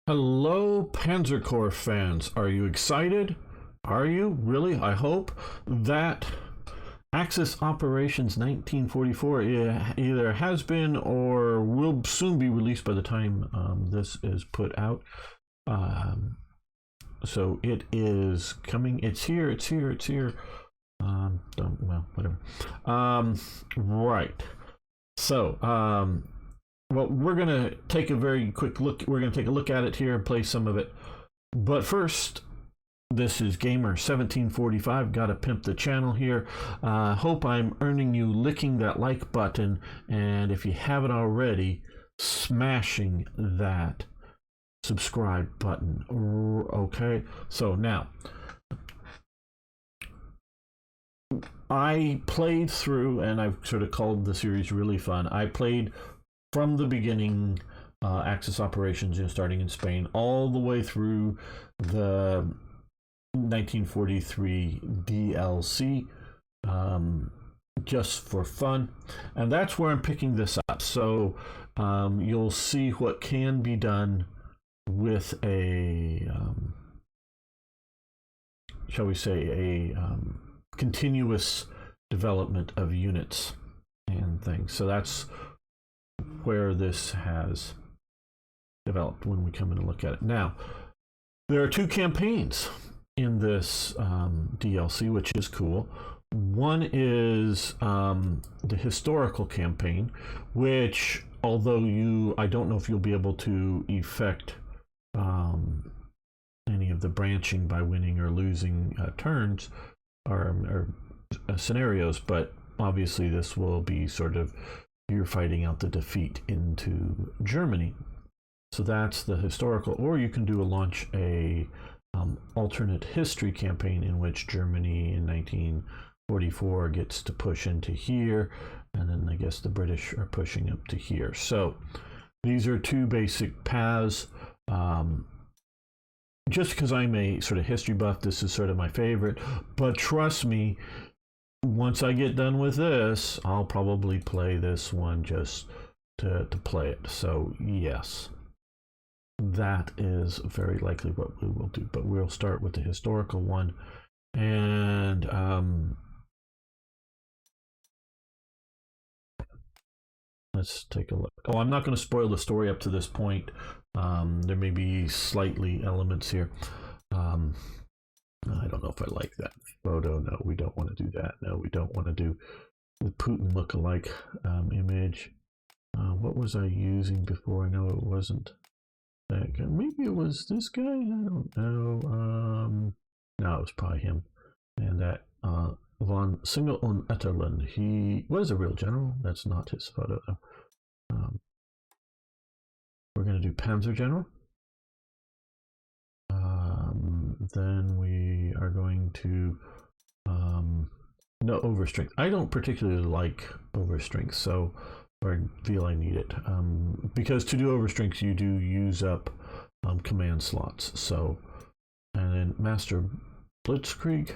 Hello, Panzer Corps fans. Are you excited? Are you? Really? I hope that Axis Operations 1944 either has been or will soon be released by the time this is put out. So it is coming. It's here. It's here. It's here. Well, whatever. Right. So, well, we're going to take a very quick look. We're going to take a look at it here and play some of it. But first, this is Gamer1745. Got to pimp the channel here. Hope I'm earning you licking that like button. And if you haven't already, smashing that subscribe button. Okay, so now I played through, and I've sort of called the series really fun. I played from the beginning, Axis Operations, starting in Spain, all the way through the 1943 DLC, just for fun. And that's where I'm picking this up. So you'll see what can be done with a, shall we say, a continuous development of units and things. So that's where this has developed when we come in and look at it. Now, there are two campaigns in this DLC, which is cool. One is the historical campaign, which, although I don't know if you'll be able to effect any of the branching by winning or losing turns or scenarios, but obviously this will be sort of you're fighting out the defeat into Germany. So that's the historical, or you can launch a alternate history campaign in which Germany in 1944 gets to push into here, and then I guess the British are pushing up to here. So these are two basic paths. Just because I'm a sort of history buff, this is sort of my favorite, but trust me, once I get done with this, I'll probably play this one just to play it. So yes, that is very likely what we will do, but we'll start with the historical one. And let's take a look. Oh, I'm not going to spoil the story up to this point. There may be slightly elements here. I don't know if I like that photo. No, we don't want to do that. No, we don't want to do the Putin look-alike image. What was I using before? I know it wasn't that guy. Maybe it was this guy? I don't know. No, it was probably him. And that von Singel und Etterlund. He was a real general. That's not his photo, though. We're going to do Panzer General. Then we are going to no overstrength. I don't particularly like overstrength, so I feel I need it because to do overstrength you do use up command slots. So, and then Master Blitzkrieg,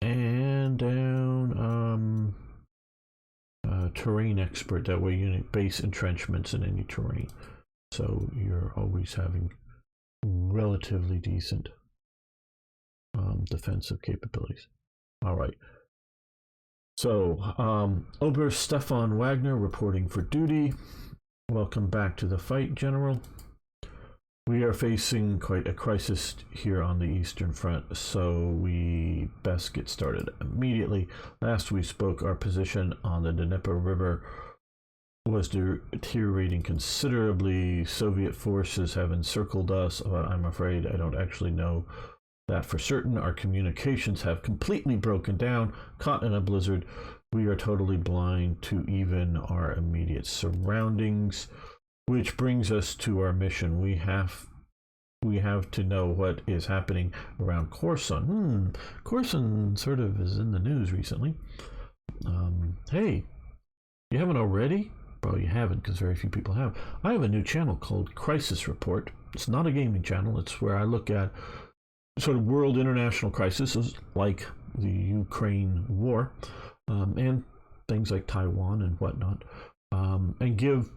and down terrain expert. That way you base entrenchments in any terrain, so you're always having relatively decent defensive capabilities. All right. So, Oberst Stefan Wagner reporting for duty. Welcome back to the fight, General. We are facing quite a crisis here on the Eastern Front, so we best get started immediately. Last we spoke, our position on the Dnieper River was deteriorating considerably. Soviet forces have encircled us. I'm afraid I don't actually know that for certain. Our communications have completely broken down, caught in a blizzard. We are totally blind to even our immediate surroundings, which brings us to our mission. We have to know what is happening around Korsun. Korsun sort of is in the news recently. Hey, you haven't already? Probably you haven't, because very few people have. I have a new channel called Crisis Report. It's not a gaming channel. It's where I look at sort of world international crises like the Ukraine war and things like Taiwan and whatnot, and give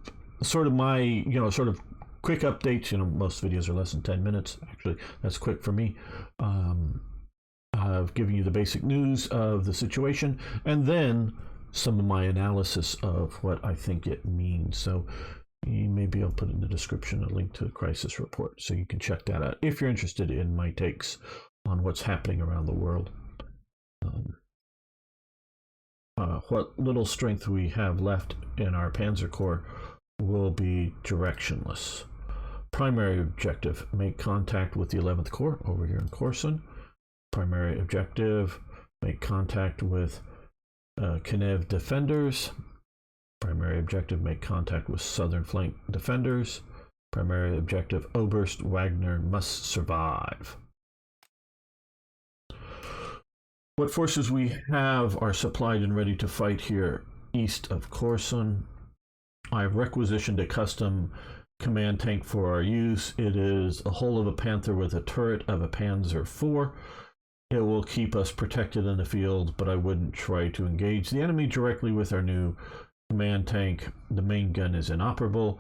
sort of my, sort of quick updates. You know, most videos are less than 10 minutes. Actually, that's quick for me. I've given you the basic news of the situation, and then some of my analysis of what I think it means. So maybe I'll put in the description a link to the crisis report so you can check that out if you're interested in my takes on what's happening around the world. What little strength we have left in our Panzer Corps will be directionless. Primary objective, make contact with the 11th Corps over here in Korsun. Primary objective, make contact with Kinev defenders. Primary objective, make contact with southern flank defenders. Primary objective, Oberst Wagner must survive. What forces we have are supplied and ready to fight here east of Korsun. I have requisitioned a custom command tank for our use. It is a hull of a Panther with a turret of a Panzer IV. It will keep us protected in the field, but I wouldn't try to engage the enemy directly with our new command tank. The main gun is inoperable,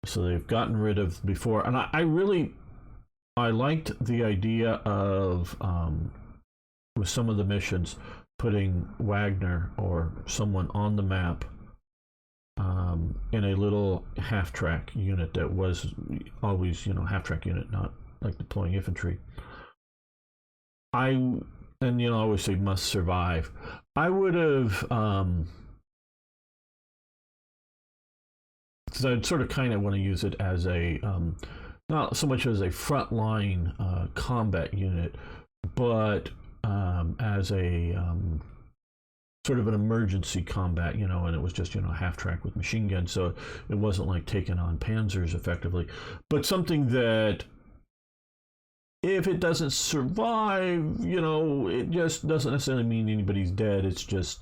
so they've gotten rid of before. And I liked the idea of with some of the missions putting Wagner or someone on the map in a little half-track unit that was always, you know, half-track unit, not like deploying infantry. And you know, I always say must survive. I would have because I'd sort of kind of want to use it as a not so much as a frontline combat unit, but as a sort of an emergency combat, you know, and it was just, you know, half track with machine guns, so it wasn't like taking on panzers effectively, but something that if it doesn't survive, you know, it just doesn't necessarily mean anybody's dead. It's just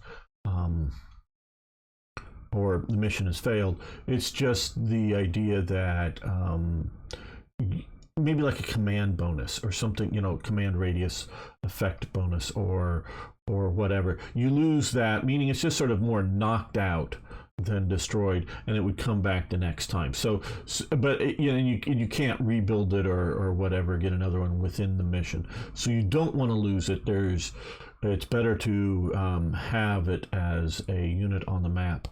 or the mission has failed. It's just the idea that maybe like a command bonus or something, you know, command radius effect bonus or whatever. You lose that, meaning it's just sort of more knocked out than destroyed, and it would come back the next time. So but it, you know, you can't rebuild it or whatever, get another one within the mission. So you don't want to lose it. It's better to have it as a unit on the map,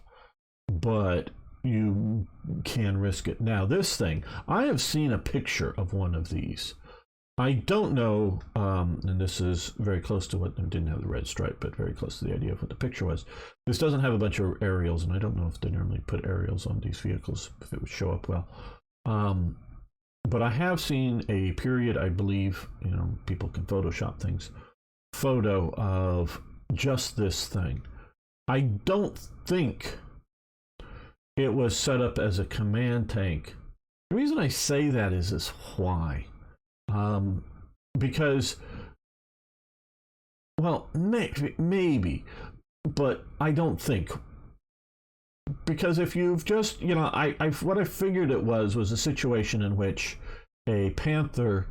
but you can risk it. Now this thing, I have seen a picture of one of these. I don't know, and this is very close to what, it didn't have the red stripe, but very close to the idea of what the picture was. This doesn't have a bunch of aerials, and I don't know if they normally put aerials on these vehicles, if it would show up well. But I have seen a period, I believe, you know, people can Photoshop things, photo of just this thing. I don't think it was set up as a command tank. The reason I say that is this why. Because, well, maybe, but I don't think. Because if you've just, you know, what I figured it was a situation in which a Panther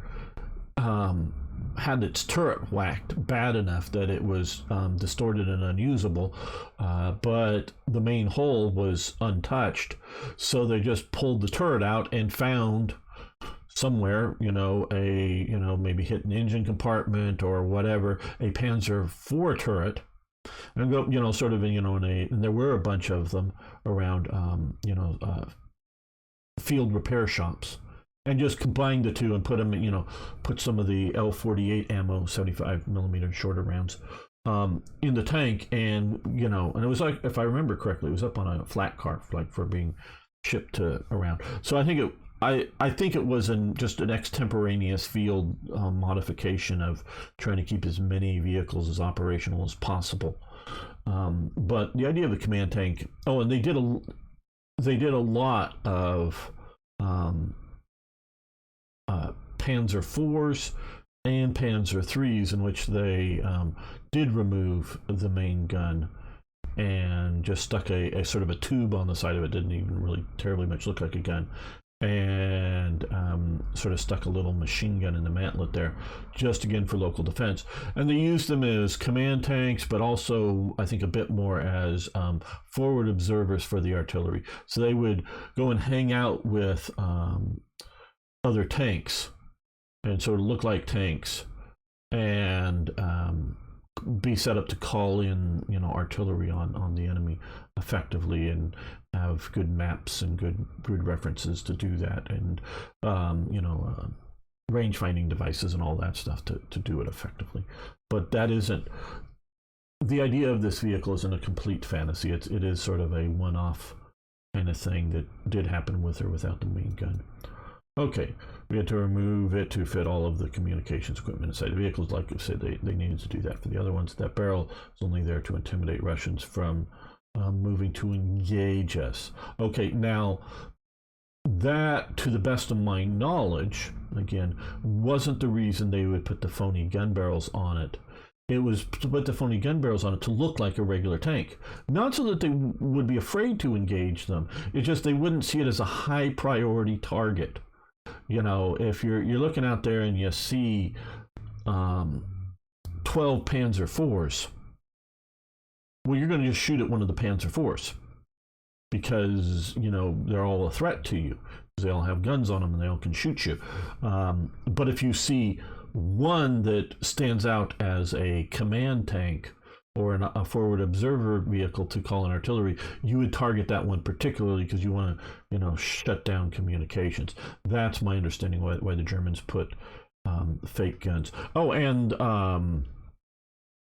had its turret whacked bad enough that it was distorted and unusable, but the main hull was untouched, so they just pulled the turret out and found somewhere, you know, maybe hit an engine compartment or whatever, a Panzer IV turret, and go, you know, sort of, you know, and there were a bunch of them around, you know, field repair shops, and just combined the two and put them, you know, put some of the L48 ammo, 75mm shorter rounds, in the tank, and, you know, and it was like, if I remember correctly, it was up on a flat car, like for being shipped to around. So I think it was just an extemporaneous field modification of trying to keep as many vehicles as operational as possible. But the idea of the command tank, oh, and they did a lot of Panzer IVs and Panzer IIIs in which they did remove the main gun and just stuck a sort of a tube on the side of it. Didn't even really terribly much look like a gun, and sort of stuck a little machine gun in the mantlet there, just again for local defense. And they used them as command tanks, but also I think a bit more as forward observers for the artillery. So they would go and hang out with other tanks and sort of look like tanks, and be set up to call in, artillery on the enemy effectively, and have good maps and good references to do that, and range finding devices and all that stuff to do it effectively. But that isn't the idea of this vehicle. Isn't a complete fantasy. It is sort of a one-off kind of thing that did happen with or without the main gun. Okay, we had to remove it to fit all of the communications equipment inside the vehicles. Like I said, they needed to do that for the other ones. That barrel is only there to intimidate Russians from moving to engage us. Okay, now that, to the best of my knowledge, again, wasn't the reason they would put the phony gun barrels on it. It was to put the phony gun barrels on it to look like a regular tank. Not so that they would be afraid to engage them. It's just they wouldn't see it as a high priority target. If you're looking out there and you see 12 Panzer IVs, well, you're going to just shoot at one of the Panzer IVs because, they're all a threat to you. They all have guns on them and they all can shoot you. But if you see one that stands out as a command tank or a forward observer vehicle to call in artillery, you would target that one particularly because you want to, shut down communications. That's my understanding why the Germans put fake guns. Oh, and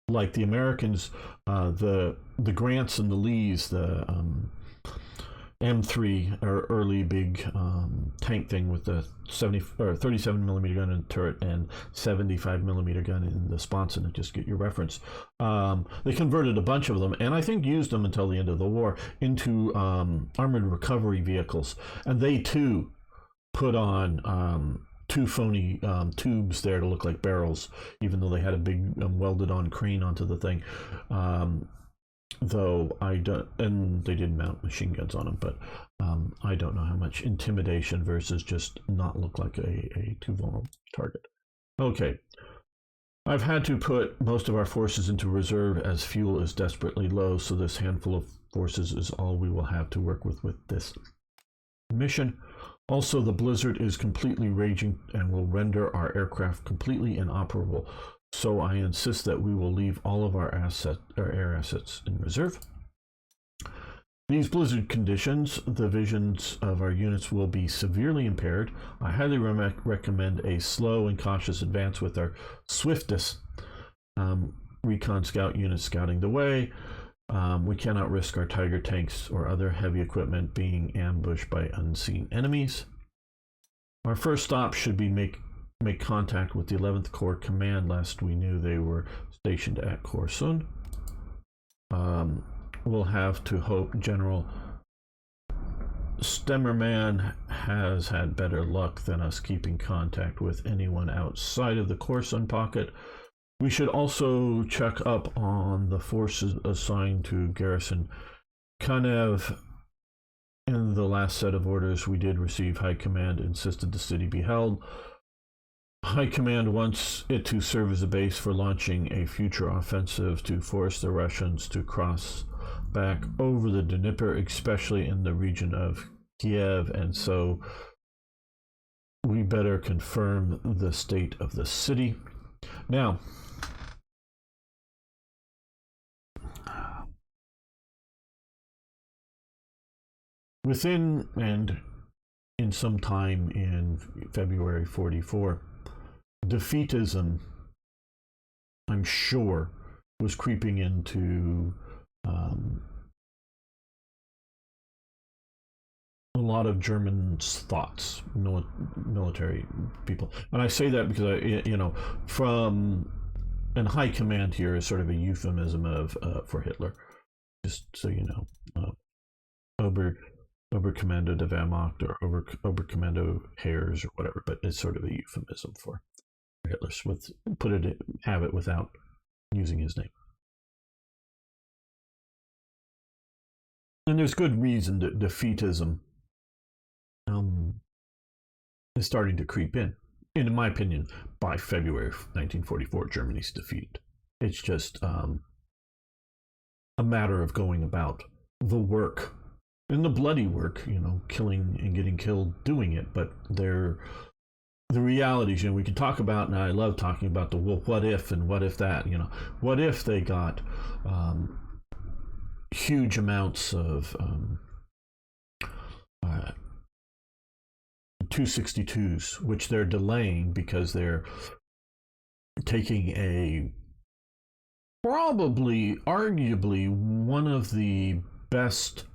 like the Americans, the Grants and the Lees, the M3 or early big tank thing with the 37 millimeter gun in the turret and 75 millimeter gun in the sponson, to just get your reference. They converted a bunch of them, and I think used them until the end of the war, into armored recovery vehicles, and they too put on two phony tubes there to look like barrels, even though they had a big welded on crane onto the thing. Though I don't, and they did mount machine guns on them, but I don't know how much intimidation versus just not look like a too vulnerable target. Okay, I've had to put most of our forces into reserve as fuel is desperately low, so this handful of forces is all we will have to work with this mission. Also, the blizzard is completely raging and will render our aircraft completely inoperable. So I insist that we will leave all of our air assets in reserve. These blizzard conditions, the visions of our units will be severely impaired. I highly recommend a slow and cautious advance with our swiftest recon scout units scouting the way. We cannot risk our Tiger tanks or other heavy equipment being ambushed by unseen enemies. Our first stop should be make contact with the 11th Corps Command, lest we knew they were stationed at Korsun. We'll have to hope General Stemmerman has had better luck than us keeping contact with anyone outside of the Korsun pocket. We should also check up on the forces assigned to garrison Kanev. In the last set of orders we did receive, High Command insisted the city be held. High Command wants it to serve as a base for launching a future offensive to force the Russians to cross back over the Dnieper, especially in the region of Kiev, and so we better confirm the state of the city. Now, within and in some time in February 44, defeatism, I'm sure, was creeping into a lot of Germans' thoughts, military people. And I say that because from, and High Command here is sort of a euphemism for Hitler, just so you know. Oberkommando der Wehrmacht or Oberkommando Heers or whatever, but it's sort of a euphemism for Hitler's, have it without using his name. And there's good reason that defeatism is starting to creep in my opinion, by February 1944, Germany's defeat. It's just a matter of going about the work and the bloody work, killing and getting killed doing it. But the realities, we can talk about, and I love talking about the what if and what if that, what if they got huge amounts of 262s, which they're delaying because they're taking arguably one of the best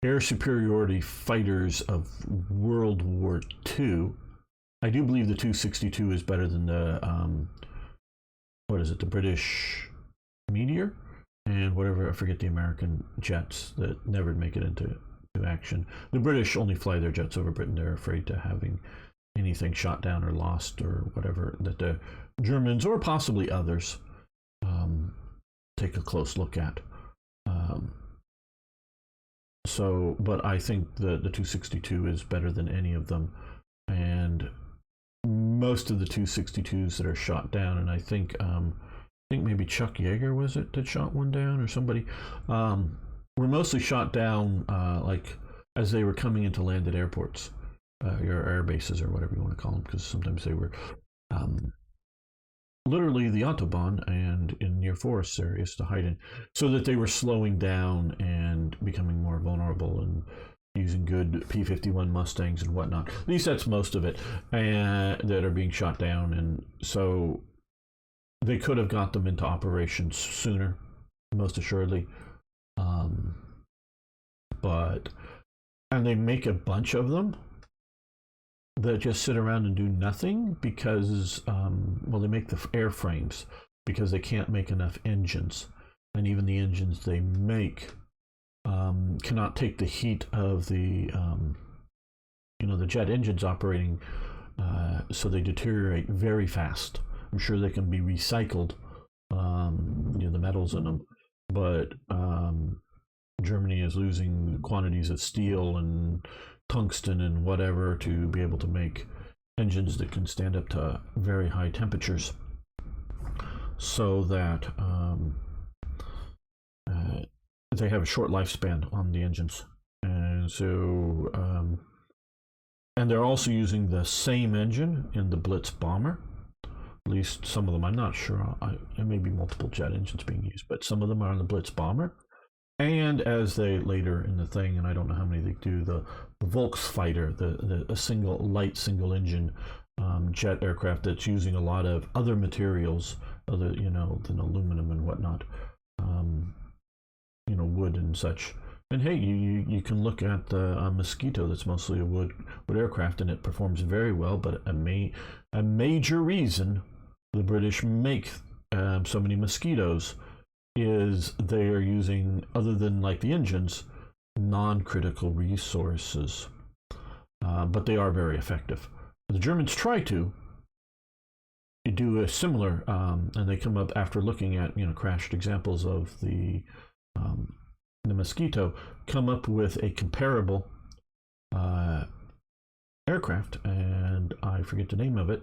air superiority fighters of World War II. I do believe the 262 is better than the the British Meteor and whatever, I forget the American jets that never make it into action. The British only fly their jets over Britain. They're afraid to having anything shot down or lost or whatever, that the Germans or possibly others take a close look at. But I think the 262 is better than any of them, and most of the 262s that are shot down, and I think maybe Chuck Yeager was it that shot one down, or somebody, were mostly shot down like as they were coming into landed airports, your air bases or whatever you want to call them, because sometimes they were literally the Autobahn and in near forest areas to hide in, so that they were slowing down and becoming more vulnerable and using good P-51 Mustangs and whatnot. At least that's most of it, and that are being shot down, and so they could have got them into operations sooner, most assuredly. And they make a bunch of them that just sit around and do nothing because, they make the airframes because they can't make enough engines. And even the engines they make cannot take the heat of the jet engines operating, so they deteriorate very fast. I'm sure they can be recycled, the metals in them, but Germany is losing quantities of steel and tungsten and whatever to be able to make engines that can stand up to very high temperatures, so that they have a short lifespan on the engines. And so and they're also using the same engine in the Blitz bomber, at least some of them. I'm not sure, there may be multiple jet engines being used, but some of them are on the Blitz bomber. And as they later in the thing, and I don't know how many they do, the Volksfighter, a light single engine jet aircraft that's using a lot of other materials other than aluminum and whatnot, wood and such. And hey, you can look at the Mosquito, that's mostly a wood aircraft, and it performs very well. But a major reason the British make so many Mosquitoes is they are using, other than like the engines, non-critical resources, but they are very effective. The Germans try to do a similar, and they come up after looking at crashed examples of the Mosquito, come up with a comparable aircraft, and I forget the name of it.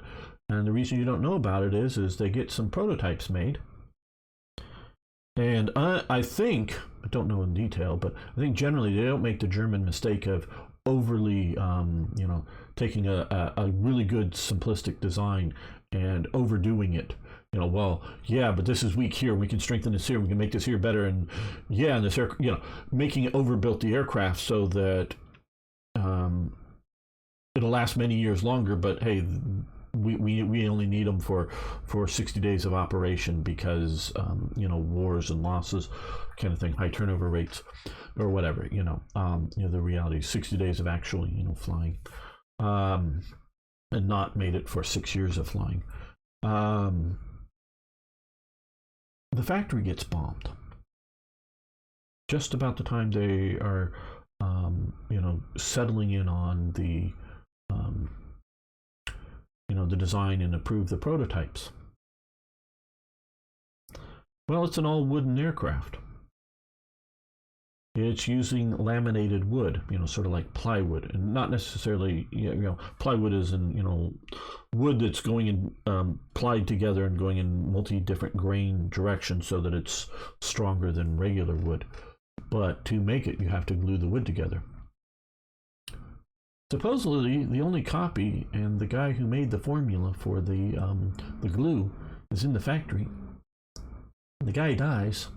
And the reason you don't know about it is they get some prototypes made. And I think, I don't know in detail, but I think generally they don't make the German mistake of overly, taking a really good simplistic design and overdoing it. But this is weak here, we can strengthen this here, we can make this here better, and and this making it overbuilt the aircraft so that it'll last many years longer. But hey, we only need them for 60 days of operation because wars and losses kind of thing, high turnover rates or whatever, the reality is 60 days of actually flying, and not made it for 6 years of flying. The factory gets bombed just about the time they are settling in on the the design and approve the prototypes. Well, it's an all wooden aircraft. It's using laminated wood, sort of like plywood, and not necessarily, plywood is wood that's going in, plied together and going in multi-different grain directions so that it's stronger than regular wood. But to make it, you have to glue the wood together. Supposedly, the only copy and the guy who made the formula for the glue is in the factory. The guy dies,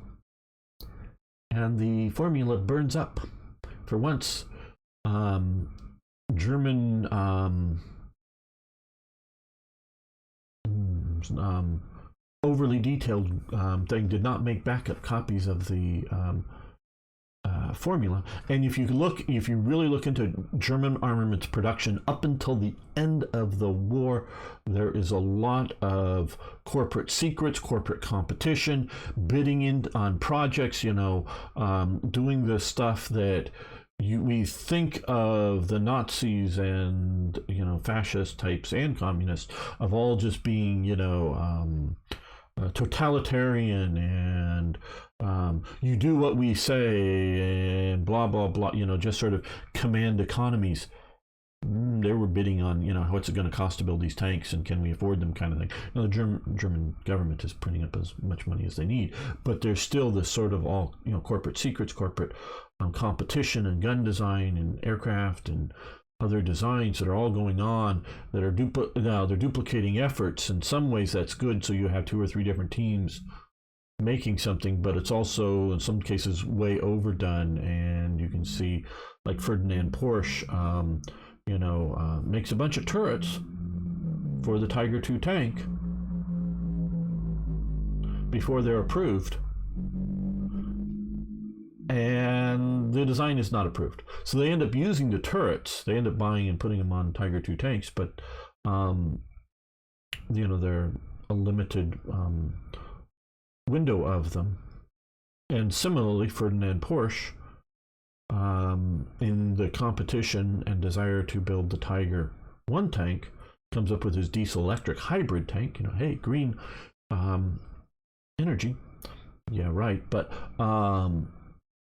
and the formula burns up. For once, German overly detailed thing did not make backup copies of the formula. And if you really look into German armaments production up until the end of the war, there is a lot of corporate secrets, corporate competition, bidding in on projects, doing the stuff that we think of the Nazis and fascist types and communists of all just being totalitarian and you do what we say and blah blah blah, just sort of command economies. They were bidding on what's it going to cost to build these tanks and can we afford them, kind of thing. The German government is printing up as much money as they need, but there's still this sort of all corporate secrets, corporate competition and gun design and aircraft and other designs that are all going on that are they're duplicating efforts. In some ways that's good, so you have 2 or 3 different teams making something, but it's also in some cases way overdone. And you can see like Ferdinand Porsche makes a bunch of turrets for the Tiger II tank before they're approved, and the design is not approved. So they end up using the turrets. They end up buying and putting them on Tiger II tanks, but they're a limited window of them. And similarly, Ferdinand Porsche, in the competition and desire to build the Tiger I tank, comes up with his diesel-electric hybrid tank. Hey, green energy. Yeah, right. But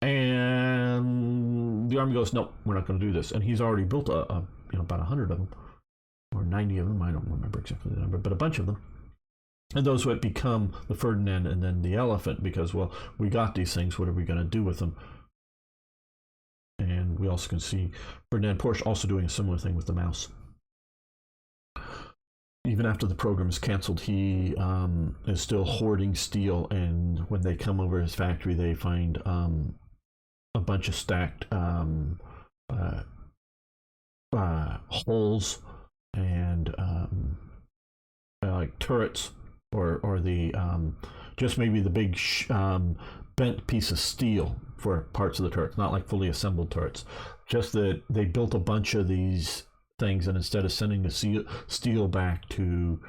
and the army goes, nope, we're not going to do this. And he's already built about 100 of them, or 90 of them. I don't remember exactly the number, but a bunch of them. And those would become the Ferdinand and then the Elephant, because, well, we got these things, what are we going to do with them? And we also can see Ferdinand Porsche also doing a similar thing with the Mouse. Even after the program is canceled, he is still hoarding steel, and when they come over his factory, they find a bunch of stacked holes and like turrets, or the just maybe the big bent piece of steel for parts of the turrets, not like fully assembled turrets. Just that they built a bunch of these things, and instead of sending the steel back to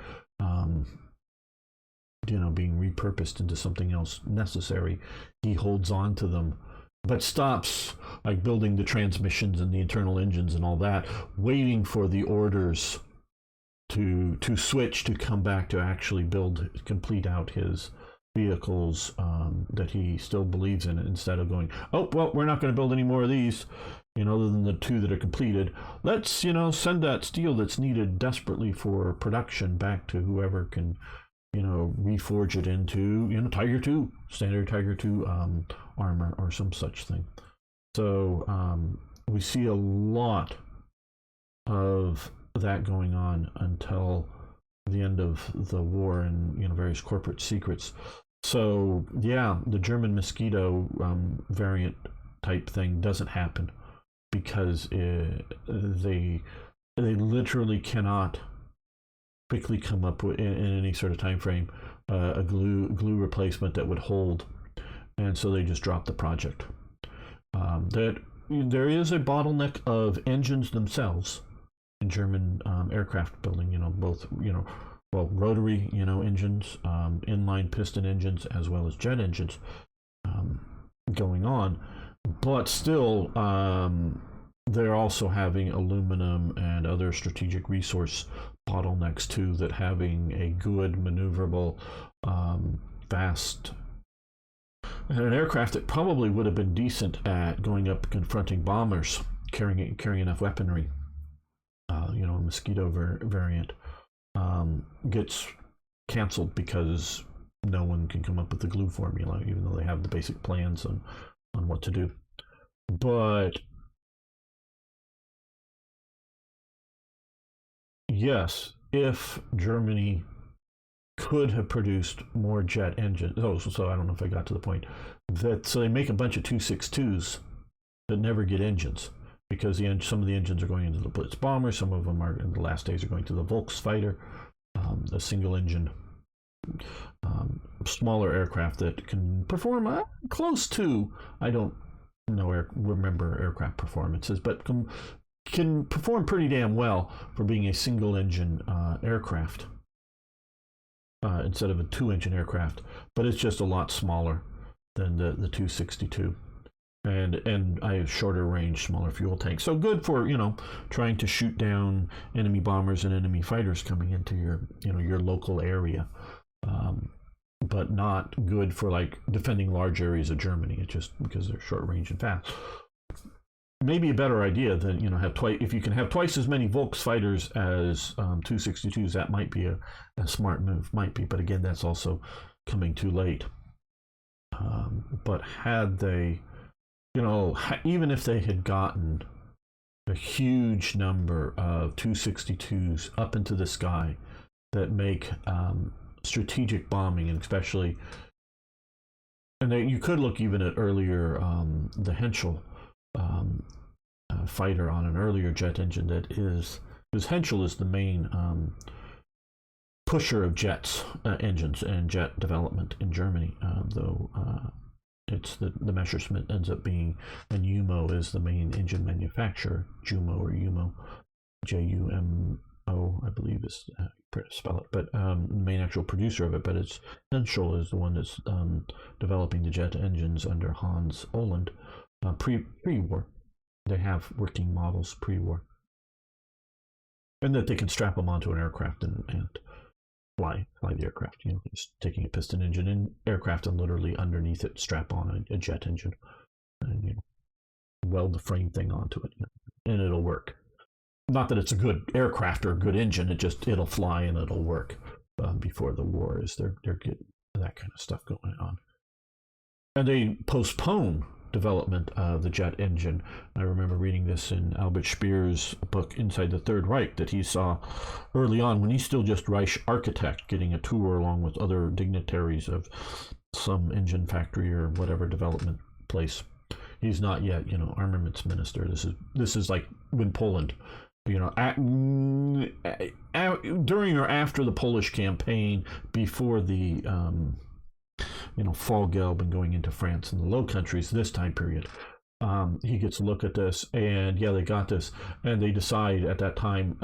being repurposed into something else necessary, he holds on to them, but stops like building the transmissions and the internal engines and all that, waiting for the orders to switch to come back to actually complete out his vehicles that he still believes in, instead of going, oh well, we're not going to build any more of these, other than the 2 that are completed. Let's send that steel that's needed desperately for production back to whoever can reforge it into Tiger II, standard Tiger II armor or some such thing. So we see a lot of that going on until the end of the war and various corporate secrets. So yeah, the German Mosquito variant type thing doesn't happen because they literally cannot quickly come up with, in any sort of time frame, a glue replacement that would hold, and so they just dropped the project. That there is a bottleneck of engines themselves in German aircraft building. Both rotary engines, inline piston engines, as well as jet engines going on, but still they're also having aluminum and other strategic resource bottlenecks too, that having a good maneuverable fast an aircraft that probably would have been decent at going up confronting bombers, carrying enough weaponry, a Mosquito variant, gets canceled because no one can come up with the glue formula, even though they have the basic plans on what to do. But yes, if Germany could have produced more jet engines. So I don't know if I got to the point. So they make a bunch of 262s that never get engines, because some of the engines are going into the Blitz bomber, some of them are in the last days are going to the Volksfighter, a single engine, smaller aircraft that can perform close to, I don't remember aircraft performances, but can perform pretty damn well for being a single engine aircraft. Instead of a 2-engine aircraft, but it's just a lot smaller than the 262, and I have shorter range, smaller fuel tanks. So good for trying to shoot down enemy bombers and enemy fighters coming into your local area, but not good for like defending large areas of Germany. It's just because they're short range and fast. Maybe a better idea than have if you can have twice as many Volksfighters as 262s, that might be a smart move, but again, that's also coming too late. But had they, even if they had gotten a huge number of 262s up into the sky that make strategic bombing, and especially, and you could look even at earlier the Henschel fighter on an earlier jet engine that is, because Henschel is the main pusher of jets, engines and jet development in Germany, though it's the Messerschmitt ends up being, and Jumo is the main engine manufacturer. Jumo, Jumo, I believe is how you spell it, but the main actual producer of it. But it's Henschel is the one that's developing the jet engines under Hans Oland, pre-war. They have working models pre-war, and that they can strap them onto an aircraft and fly the aircraft. Just taking a piston engine in aircraft and literally underneath it strap on a jet engine, and weld the frame thing onto it, and it'll work. Not that it's a good aircraft or a good engine; it'll fly and it'll work. Before the war, they're getting that kind of stuff going on, and they postpone development of the jet engine. I remember reading this in Albert Speer's book Inside the Third Reich, that he saw early on, when he's still just Reich architect, getting a tour along with other dignitaries of some engine factory or whatever development place. He's not yet, armaments minister. This is like when Poland, during or after the Polish campaign, before the Fall Gelb and going into France and the Low Countries, this time period. He gets a look at this, and they got this, and they decide at that time,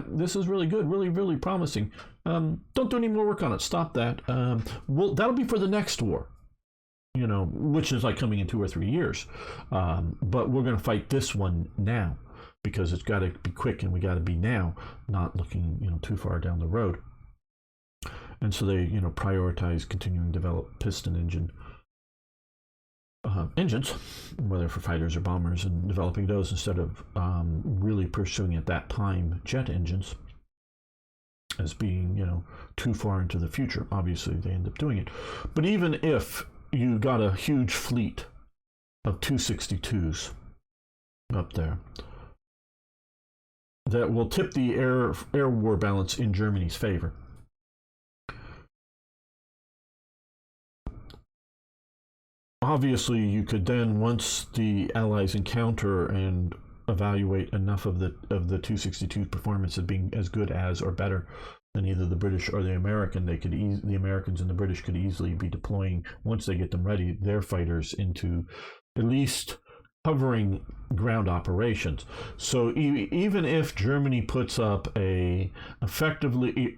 this is really good, really, really promising. Don't do any more work on it. Stop that. That'll be for the next war, which is like coming in 2 or 3 years. But we're going to fight this one now, because it's got to be quick, and we got to be now, not looking, too far down the road. And so they, prioritize continuing to develop piston engines, whether for fighters or bombers, and developing those instead of really pursuing at that time jet engines as being, too far into the future. Obviously, they end up doing it. But even if you got a huge fleet of 262s up there, that will tip the air war balance in Germany's favor. Obviously, you could then, once the Allies encounter and evaluate enough of the 262's performance as being as good as or better than either the British or the American, the Americans and the British could easily be deploying, once they get them ready, their fighters into at least covering ground operations. So even if Germany puts up effectively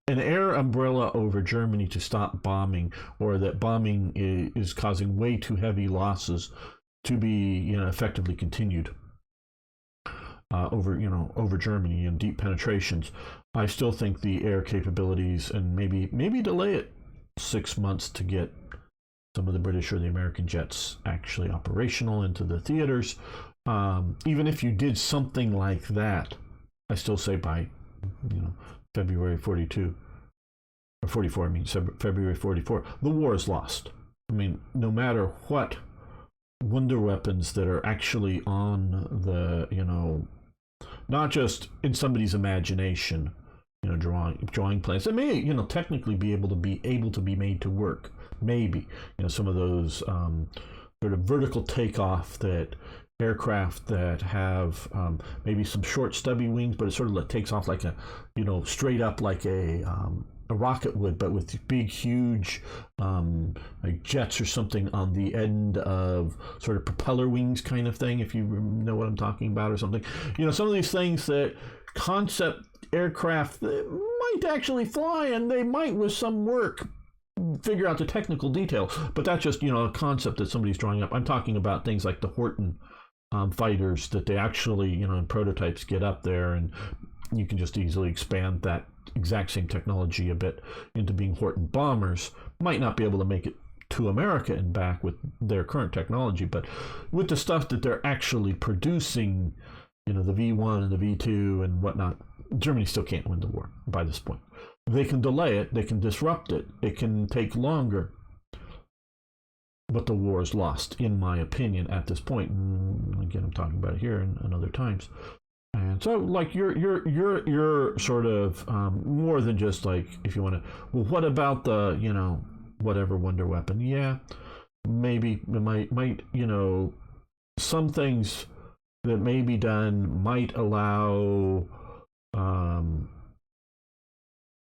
an air umbrella over Germany to stop bombing, or that bombing is causing way too heavy losses to be effectively continued over Germany and deep penetrations, I still think the air capabilities, and maybe delay it 6 months to get some of the British or the American jets actually operational into the theaters. Even if you did something like that, I still say by, February 42 or 44. I mean February 44, the war is lost. I mean, no matter what wonder weapons that are actually on the, not just in somebody's imagination, drawing plans that may, technically be able to be made to work. Maybe, some of those sort of vertical takeoff that aircraft that have maybe some short stubby wings, but it sort of takes off like a, straight up like a rocket would, but with big, huge like jets or something on the end of sort of propeller wings kind of thing, if you know what I'm talking about, or something. Some of these things that concept aircraft that might actually fly, and they might, with some work, figure out the technical detail. But that's just, a concept that somebody's drawing up. I'm talking about things like the Horton fighters that they actually, in prototypes get up there, and you can just easily expand that exact same technology a bit into being Horton bombers. Might not be able to make it to America and back with their current technology, but with the stuff that they're actually producing, the V1 and the V2 and whatnot, Germany still can't win the war by this point. They can delay it, they can disrupt it, it can take longer, but the war is lost, in my opinion, at this point. And again, I'm talking about it here and other times. And so, like, you're sort of more than just like, if you want to, well, what about the, whatever wonder weapon? Yeah, maybe it might, some things that may be done might allow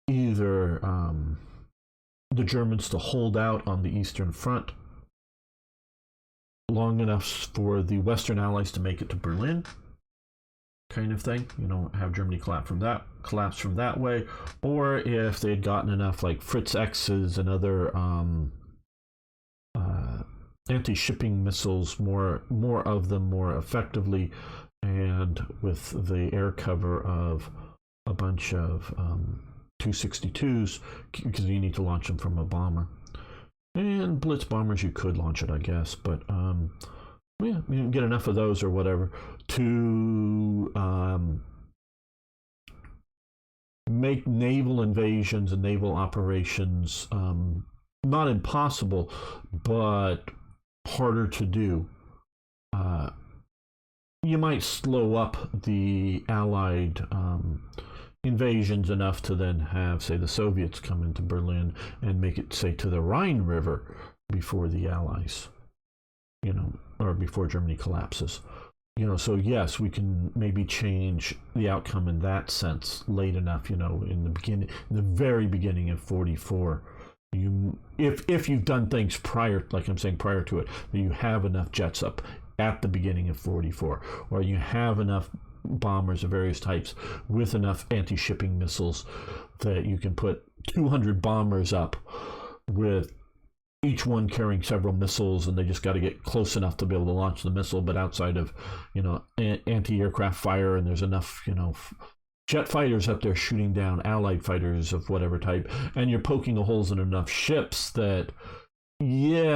either the Germans to hold out on the Eastern Front long enough for the Western Allies to make it to Berlin, kind of thing. Have Germany collapse from that way, or if they had gotten enough like Fritz X's and other anti-shipping missiles, more of them more effectively, and with the air cover of a bunch of 262s, because you need to launch them from a bomber. And Blitz bombers, you could launch it, I guess, but you can get enough of those or whatever to make naval invasions and naval operations not impossible, but harder to do. You might slow up the Allied invasions enough to then have, say, the Soviets come into Berlin and make it, say, to the Rhine River before the Allies, or before Germany collapses. So yes, we can maybe change the outcome in that sense late enough, in the very beginning of 44. If you've done things prior, like I'm saying, prior to it, that you have enough jets up at the beginning of 44, or you have enough bombers of various types with enough anti-shipping missiles that you can put 200 bombers up with each one carrying several missiles, and they just got to get close enough to be able to launch the missile, but outside of anti-aircraft fire, and there's enough jet fighters up there shooting down Allied fighters of whatever type, and you're poking the holes in enough ships that the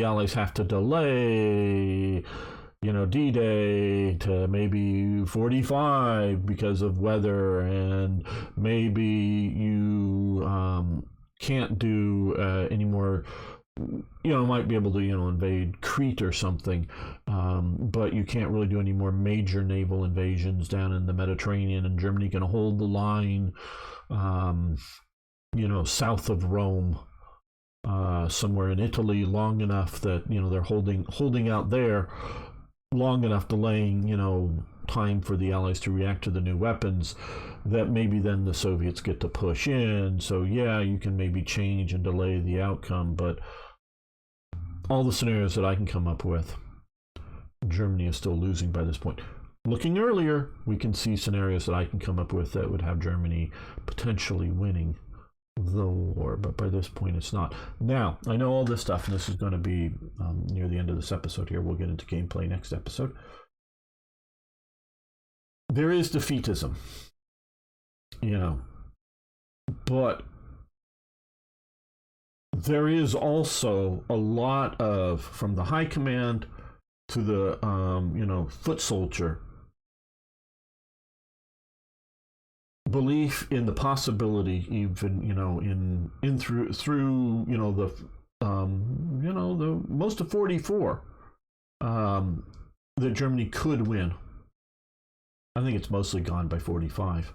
Allies have to delay D-Day to maybe 45 because of weather, and maybe you can't do any more, might be able to, invade Crete or something, but you can't really do any more major naval invasions down in the Mediterranean, and Germany can hold the line, south of Rome, somewhere in Italy long enough that, they're holding out there long enough, delaying, time for the Allies to react to the new weapons, that maybe then the Soviets get to push in. So you can maybe change and delay the outcome, but all the scenarios that I can come up with, Germany is still losing by this point. Looking earlier, we can see scenarios that I can come up with that would have Germany potentially winning the war, but by this point it's not. Now, I know all this stuff, and this is going to be near the end of this episode here. We'll get into gameplay next episode. There is defeatism, but there is also a lot of, from the high command to the foot soldier, belief in the possibility, even in through the most of 44, that Germany could win. I think it's mostly gone by 45,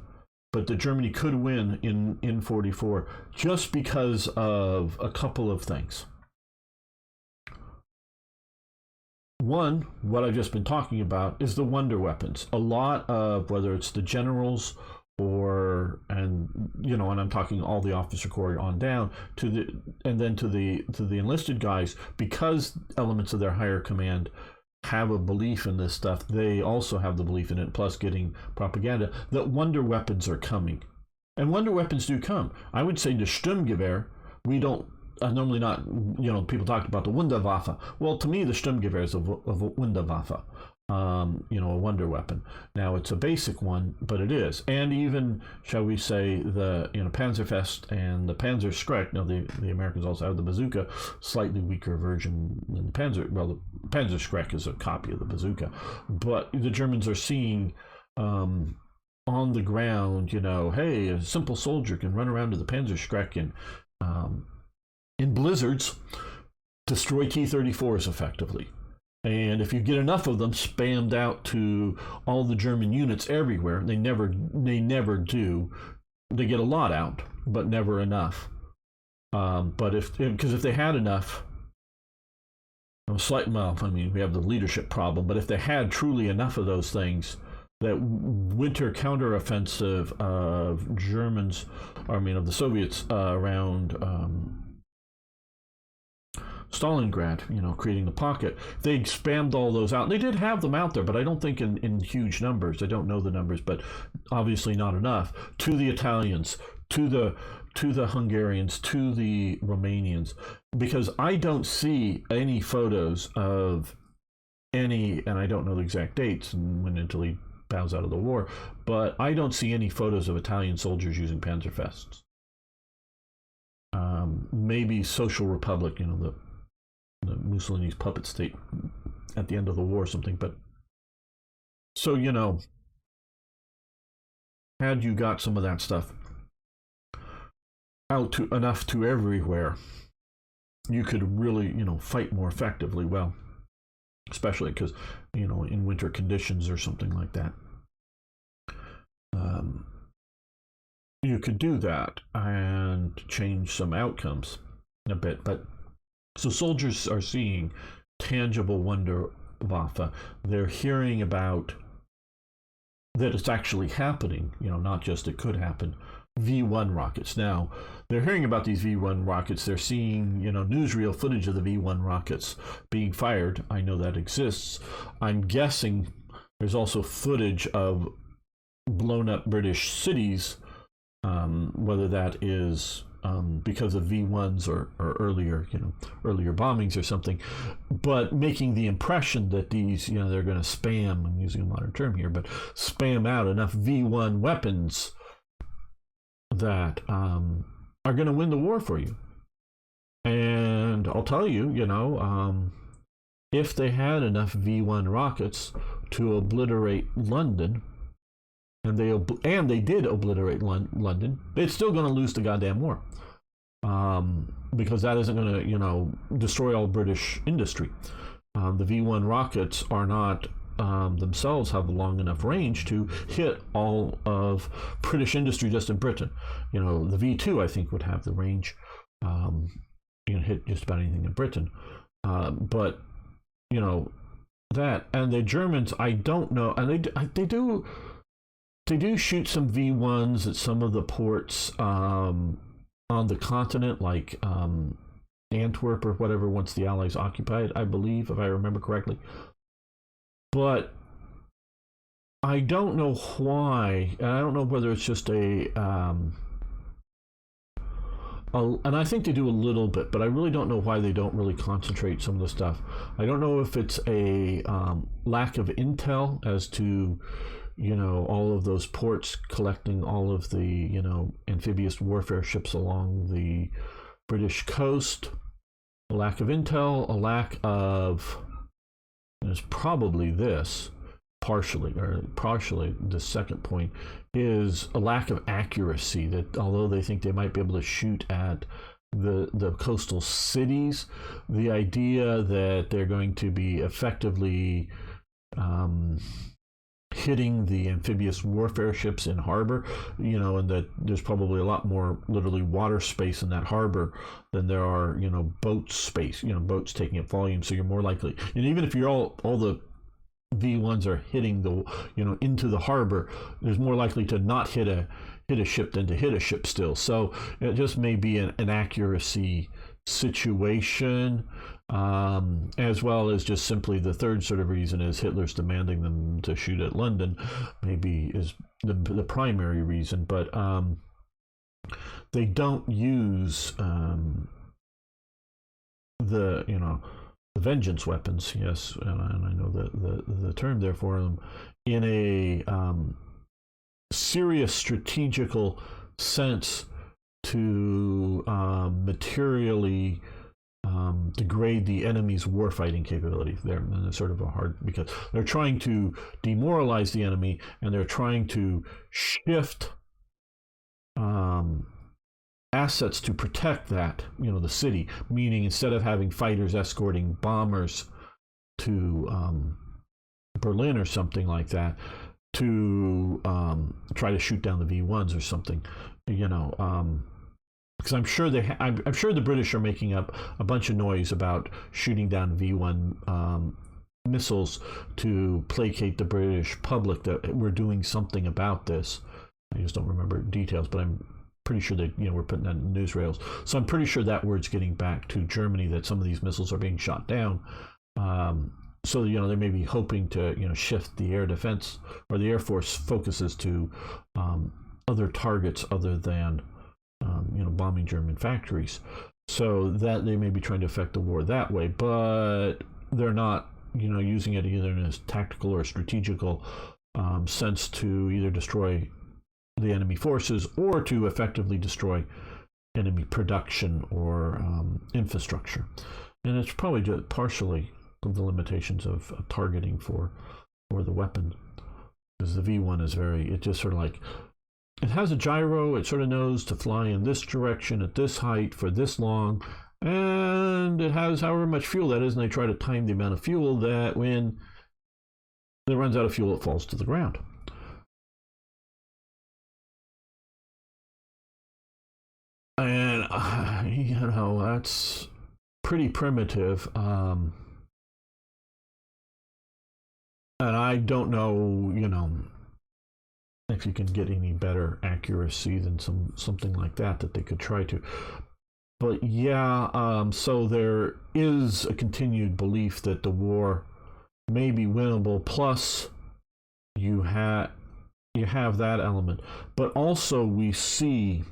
but that Germany could win in 44 just because of a couple of things. One, what I've just been talking about, is the wonder weapons. A lot of, whether it's the generals and I'm talking all the officer corps on down to the enlisted guys, because elements of their higher command have a belief in this stuff, they also have the belief in it, plus getting propaganda that wonder weapons are coming. And wonder weapons do come. I would say the Sturmgewehr, we don't normally not, people talked about the Wunderwaffe. Well, to me, the Sturmgewehr is a Wunderwaffe. A wonder weapon. Now, it's a basic one, but it is. And even, shall we say, the Panzerfest and the Panzer Schreck. Now, the Americans also have the bazooka, slightly weaker version than the Panzer. Well, the Panzer Schreck is a copy of the bazooka, but the Germans are seeing on the ground, hey, a simple soldier can run around to the Panzer Schreck and in blizzards destroy T-34s effectively. And if you get enough of them spammed out to all the German units everywhere, they never do. They get a lot out, but never enough. But if they had enough, we have the leadership problem. But if they had truly enough of those things, that winter counteroffensive of of the Soviets around Stalingrad, creating the pocket, they spammed all those out. They did have them out there, but I don't think in huge numbers. I don't know the numbers, but obviously not enough, to the Italians, to the Hungarians, to the Romanians, because I don't see any photos of any, and I don't know the exact dates and when until he bows out of the war, but I don't see any photos of Italian soldiers using Panzerfests. Maybe Social Republic, the Mussolini's puppet state at the end of the war or something. But so had you got some of that stuff out to enough to everywhere, you could really fight more effectively. Well, especially because in winter conditions or something like that, you could do that and change some outcomes a bit. But so soldiers are seeing tangible Wunderwaffe. They're hearing about that it's actually happening, not just it could happen. V1 rockets. Now, they're hearing about these V1 rockets. They're seeing, newsreel footage of the V1 rockets being fired. I know that exists. I'm guessing there's also footage of blown up British cities, whether that is because of V1s or earlier bombings or something, but making the impression that these, they're going to spam, I'm using a modern term here, but spam out enough V1 weapons that are going to win the war for you. And I'll tell you, if they had enough V1 rockets to obliterate London, and they did obliterate London, it's still going to lose the goddamn war, because that isn't going to destroy all British industry. The V1 rockets are not themselves have a long enough range to hit all of British industry just in Britain. The V2 I think would have the range, hit just about anything in Britain, but that, and the Germans, I don't know, and they do shoot some V1s at some of the ports on the continent, like Antwerp or whatever, once the Allies occupied, I believe, if I remember correctly. But I don't know why, and I don't know whether it's just and I think they do a little bit, but I really don't know why they don't really concentrate some of the stuff. I don't know if it's a lack of intel as to all of those ports collecting all of the amphibious warfare ships along the British coast, a lack of intel, a lack of, and it's probably this, partially the second point is a lack of accuracy, that although they think they might be able to shoot at the coastal cities, the idea that they're going to be effectively hitting the amphibious warfare ships in harbor, and that there's probably a lot more literally water space in that harbor than there are, boat space, boats taking up volume. So you're more likely, and even if you're all the V1s are hitting the, into the harbor, there's more likely to not hit a ship than to hit a ship still. So it just may be an accuracy situation, as well as just simply the third sort of reason is Hitler's demanding them to shoot at London, maybe is the primary reason. But they don't use the vengeance weapons, yes, and I know the term there for them, in a serious strategical sense to materially degrade the enemy's warfighting capability. They're sort of a hard, because they're trying to demoralize the enemy, and they're trying to shift assets to protect that, the city, meaning instead of having fighters escorting bombers to Berlin or something like that, to try to shoot down the V1s or something, because I'm sure I'm sure the British are making up a bunch of noise about shooting down V1 missiles to placate the British public that we're doing something about this. I just don't remember details, but I'm pretty sure that we're putting that in the news rails. So I'm pretty sure that word's getting back to Germany, that some of these missiles are being shot down. So they may be hoping to shift the air defense, or the Air Force focuses to other targets other than bombing German factories, so that they may be trying to affect the war that way. But they're not using it either in a tactical or strategical sense to either destroy the enemy forces or to effectively destroy enemy production or infrastructure. And it's probably just partially the limitations of targeting for the weapon, because the V1 is it just sort of like, it has a gyro, it sort of knows to fly in this direction at this height for this long, and it has however much fuel that is, and they try to time the amount of fuel that when it runs out of fuel, it falls to the ground. And that's pretty primitive, and I don't know if you can get any better accuracy than something like that they could try to. But yeah, so there is a continued belief that the war may be winnable, plus you have that element. But also we see,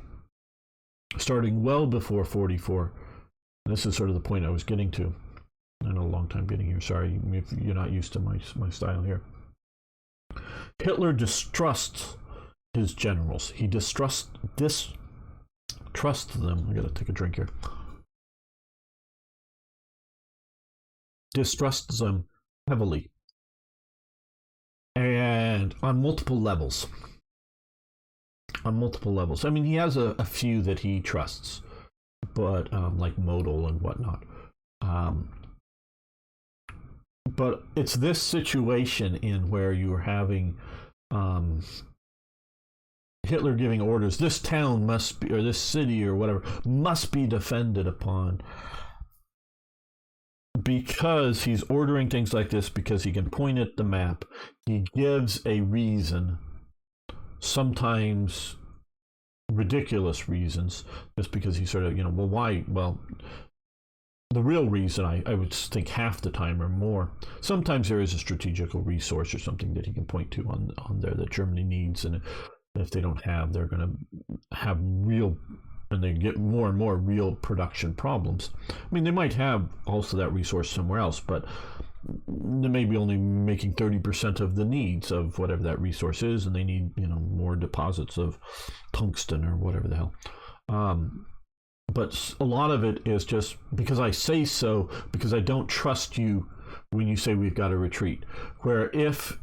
starting well before 44, this is sort of the point I was getting to. I know a long time getting here, sorry if you're not used to my style here. Hitler distrusts his generals. He distrusts them. I gotta take a drink here. Distrusts them heavily, and on multiple levels. I mean, he has a few that he trusts, but like modal and whatnot. But it's this situation in where you're having Hitler giving orders, this town must be, or this city or whatever, must be defended upon, because he's ordering things like this because he can point at the map. He gives a reason, sometimes ridiculous reasons, just because he sort of, well, why? Well, the real reason, I would think half the time or more, sometimes there is a strategical resource or something that he can point to on there that Germany needs, and if they don't have, they're going to have real, and they get more and more real production problems. I mean, they might have also that resource somewhere else, but they may be only making 30% of the needs of whatever that resource is, and they need more deposits of tungsten or whatever the hell. but a lot of it is just because I say so, because I don't trust you when you say we've got to retreat. Where if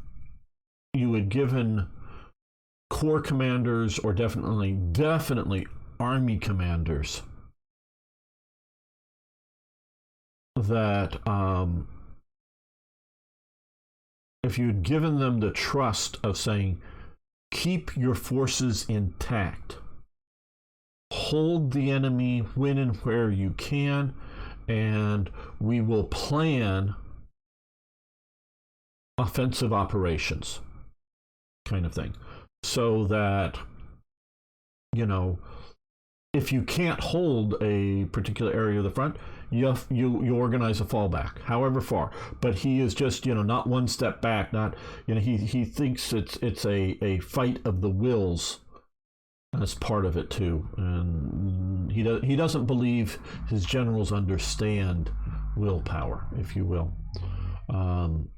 you had given corps commanders, or definitely army commanders, that if you'd given them the trust of saying, keep your forces intact, hold the enemy when and where you can, and we will plan offensive operations, kind of thing. So that, you know, if you can't hold a particular area of the front, you organize a fallback, however far. But he is just, you know, not one step back. Not, you know, he thinks it's a fight of the wills. That's part of it too, and he doesn't believe his generals understand willpower, if you will.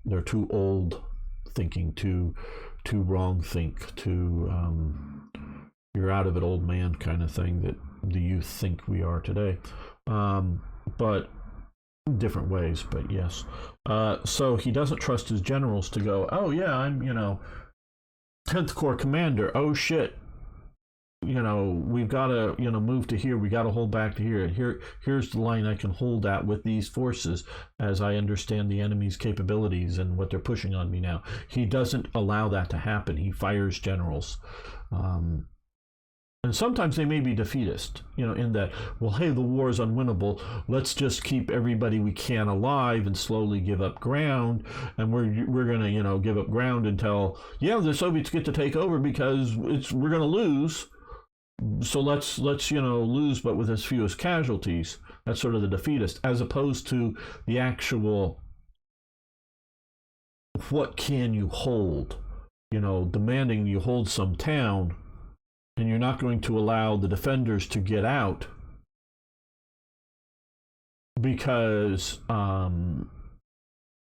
They're too old thinking, too wrong think, too you're out of it, old man kind of thing that the youth think we are today, but different ways. But yes, so he doesn't trust his generals to go, oh yeah, I'm 10th Corps commander. Oh shit. We've got to, move to here. We got to hold back to here. Here's the line I can hold at with these forces as I understand the enemy's capabilities and what they're pushing on me now. He doesn't allow that to happen. He fires generals. And sometimes they may be defeatist, in that, well, hey, the war is unwinnable. Let's just keep everybody we can alive and slowly give up ground. And we're going to, give up ground until, the Soviets get to take over because we're going to lose. So let's lose, but with as few as casualties. That's sort of the defeatist, as opposed to the actual, what can you hold? Demanding you hold some town, and you're not going to allow the defenders to get out because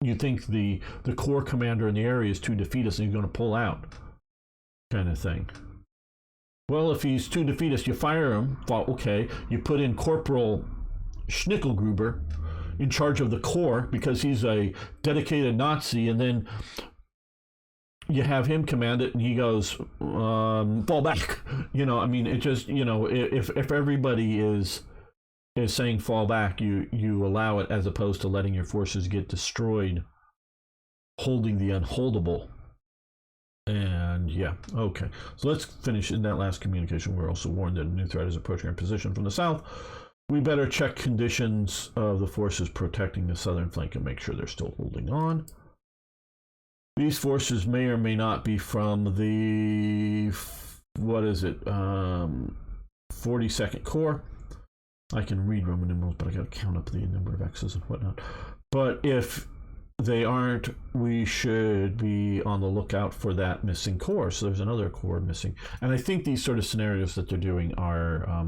you think the corps commander in the area is too defeatist and he's going to pull out, kind of thing. Well, if he's too defeatist, you fire him. Okay, you put in Corporal Schnickelgruber in charge of the corps because he's a dedicated Nazi, and then you have him command it, and he goes, fall back. It just, if everybody is saying fall back, you allow it, as opposed to letting your forces get destroyed, holding the unholdable. And okay. So let's finish in that last communication. We're also warned that a new threat is approaching our position from the south. We better check conditions of the forces protecting the southern flank and make sure they're still holding on. These forces may or may not be from the, 42nd Corps. I can read Roman numerals, but I got to count up the number of X's and whatnot. But if they aren't, we should be on the lookout for that missing corps. So there's another corps missing. And I think these sort of scenarios that they're doing are,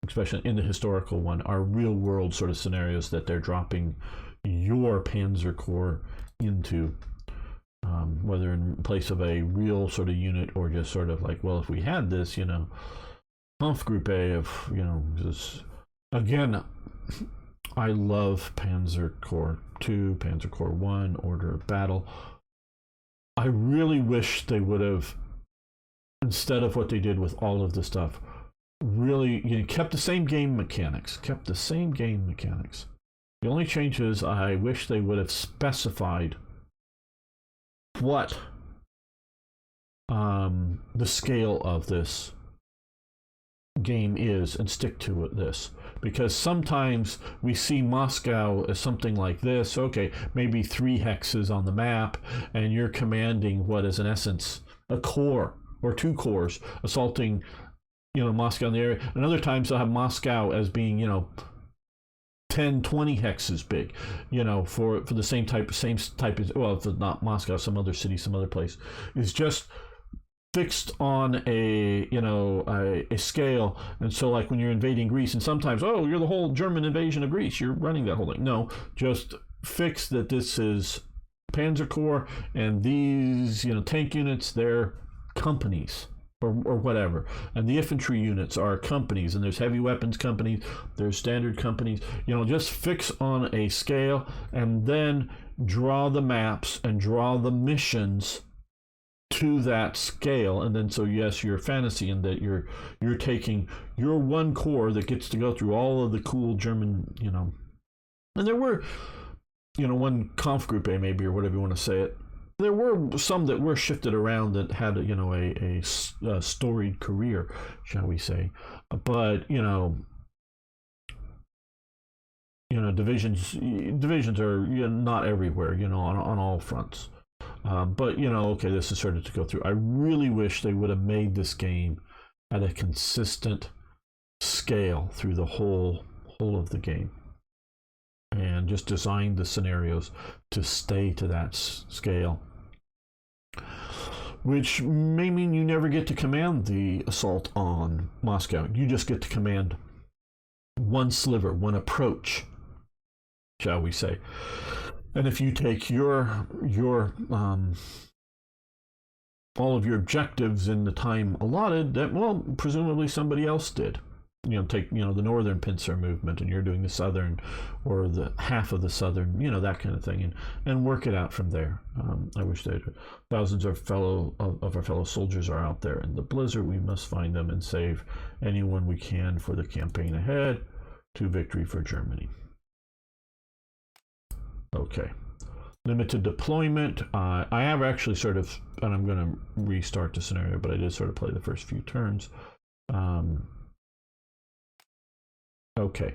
especially in the historical one, are real world sort of scenarios that they're dropping your Panzer Corps into. Whether in place of a real sort of unit or just sort of like, well, if we had this, Kampfgruppe of, this, again, I love Panzer Corps 2, Panzer Corps 1, Order of Battle. I really wish they would have, instead of what they did with all of the stuff, really kept the same game mechanics. The only change is I wish they would have specified what the scale of this game is and stick to this, because sometimes we see Moscow as something like this. Okay, maybe 3 hexes on the map, and you're commanding what is in essence a corps or 2 corps assaulting Moscow in the area. And other times they'll have Moscow as being 10, 20 hexes big, for the same type as, well, if it's not Moscow, some other city, some other place, is just fixed on a scale. And so, like when you're invading Greece, and sometimes, you're the whole German invasion of Greece, you're running that whole thing. No, just fix that this is Panzer Corps, and these tank units, they're companies. or whatever. And the infantry units are companies, and there's heavy weapons companies, there's standard companies. You know, just fix on a scale and then draw the maps and draw the missions to that scale. And then, so yes, you're fantasy in that you're taking your one corps that gets to go through all of the cool German, you know. And there were, you know, one Kampf Group A maybe, or whatever you want to say it, there were some that were shifted around that had, you know, a storied career, shall we say. But divisions are, you know, not everywhere, you know, on all fronts. But you know, okay, this has started to go through. I really wish they would have made this game at a consistent scale through the whole of the game, and just designed the scenarios to stay to that scale, which may mean you never get to command the assault on Moscow. You just get to command one sliver, one approach, shall we say. And if you take your all of your objectives in the time allotted, that, well, presumably somebody else did. You know, take, you know, the northern pincer movement, and you're doing the southern, or the half of the southern, you know, that kind of thing, and work it out from there. I wish they'd. Thousands of our fellow soldiers are out there in the blizzard. We must find them and save anyone we can for the campaign ahead, to victory for Germany. Okay. Limited deployment. I have actually sort of, and I'm going to restart the scenario, but I did sort of play the first few turns. Okay.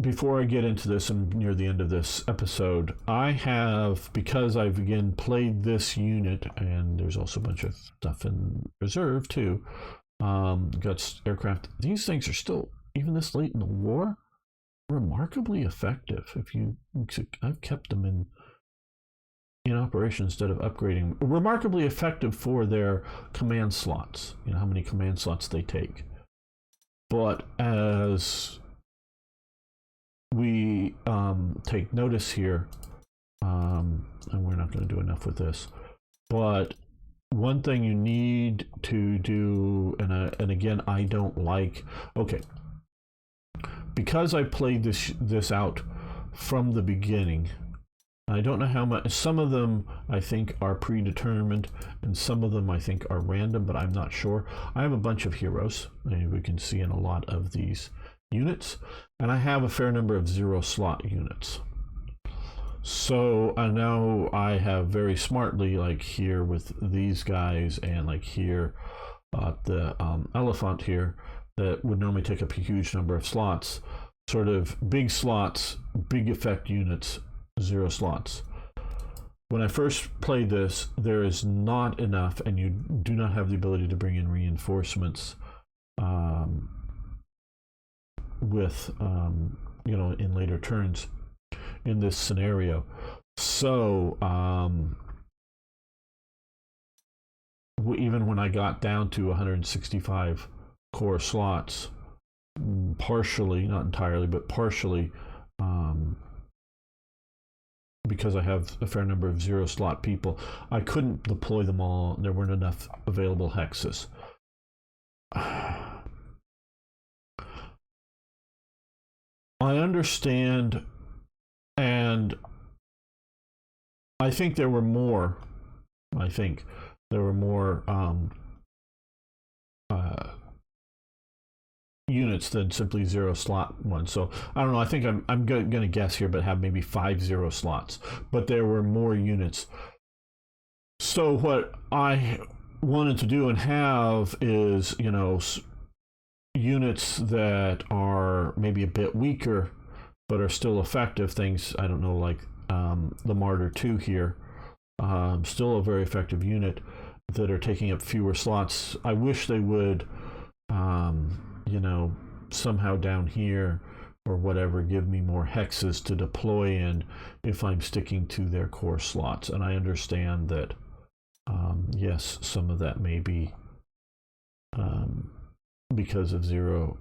Before I get into this, and near the end of this episode, I have, because I've again played this unit, and there's also a bunch of stuff in reserve too, got aircraft. These things are still, even this late in the war, remarkably effective. I've kept them in operation instead of upgrading. Remarkably effective for their command slots. You know, how many command slots they take. But as we take notice here, and we're not going to do enough with this, but one thing you need to do, and again, I don't like, okay, because I played this out from the beginning, I don't know how much. Some of them I think are predetermined, and some of them I think are random, but I'm not sure. I have a bunch of heroes, and we can see in a lot of these units, and I have a fair number of zero slot units. So I know I have very smartly, like here with these guys, and like here the elephant here, that would normally take up a huge number of slots, sort of big slots, big effect units, zero slots. When I first played this, there is not enough, and you do not have the ability to bring in reinforcements with you know, in later turns in this scenario. So even when I got down to 165 core slots, partially, not entirely, but partially, because I have a fair number of zero slot people, I couldn't deploy them all. There weren't enough available hexes. I understand, and I think there were more. I think there were more units than simply zero slot ones. So I don't know. I think I'm going to guess here, but have maybe 5 zero slots. But there were more units. So what I wanted to do and have is, you know, units that are maybe a bit weaker but are still effective. Things, I don't know, like the Martyr 2 here, still a very effective unit, that are taking up fewer slots. I wish they would you know, somehow down here or whatever, give me more hexes to deploy in if I'm sticking to their core slots. And I understand that yes, some of that may be because of zero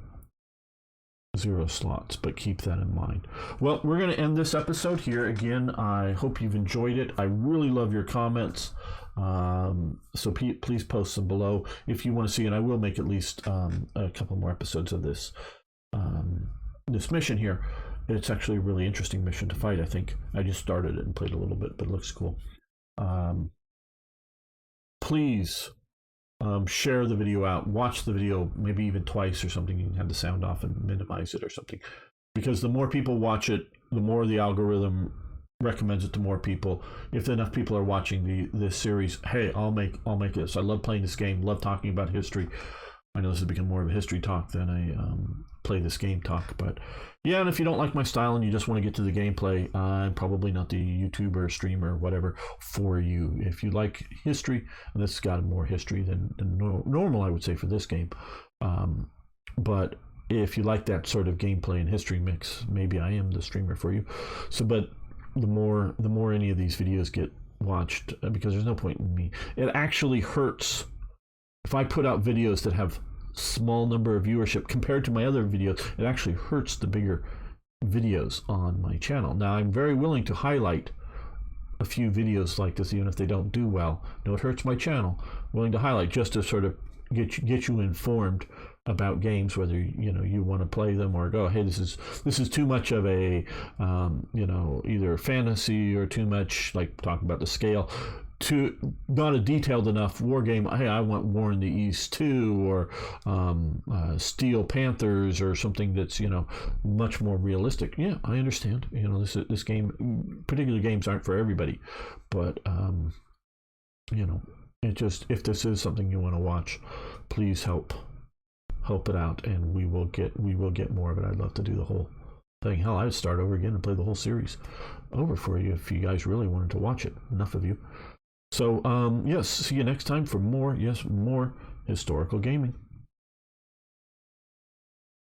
0 slots, but keep that in mind. Well, we're going to end this episode here. Again, I hope you've enjoyed it. I really love your comments. So please post them below if you want to see, and I will make at least a couple more episodes of this this mission here. It's actually a really interesting mission to fight, I think. I just started it and played a little bit, but it looks cool. Please share the video out, watch the video maybe even twice or something. You can have the sound off and minimize it or something, because the more people watch it, the more the algorithm recommends it to more people. If enough people are watching this series, hey, I'll make this. I love playing this game, love talking about history. I know this has become more of a history talk than a play this game talk, but yeah. And if you don't like my style and you just want to get to the gameplay, I'm probably not the YouTuber, streamer, whatever for you. If you like history, and this has got more history than normal, I would say, for this game. But if you like that sort of gameplay and history mix, maybe I am the streamer for you. So, but the more any of these videos get watched, because there's no point in me. It actually hurts if I put out videos that have small number of viewership compared to my other videos. It actually hurts the bigger videos on my channel. Now, I'm very willing to highlight a few videos like this, even if they don't do well. No, it hurts my channel. Willing to highlight just to sort of get you informed about games, whether you want to play them or go, hey, this is too much of a either fantasy or too much, like talking about the scale, to not a detailed enough war game. Hey, I want War in the East too, or Steel Panthers, or something that's much more realistic. Yeah, I understand. This game, particular games aren't for everybody, but it just, if this is something you want to watch, please help it out, and we will get more of it. I'd love to do the whole thing. Hell, I'd start over again and play the whole series over for you if you guys really wanted to watch it. Enough of you. So yes, see you next time for more historical gaming.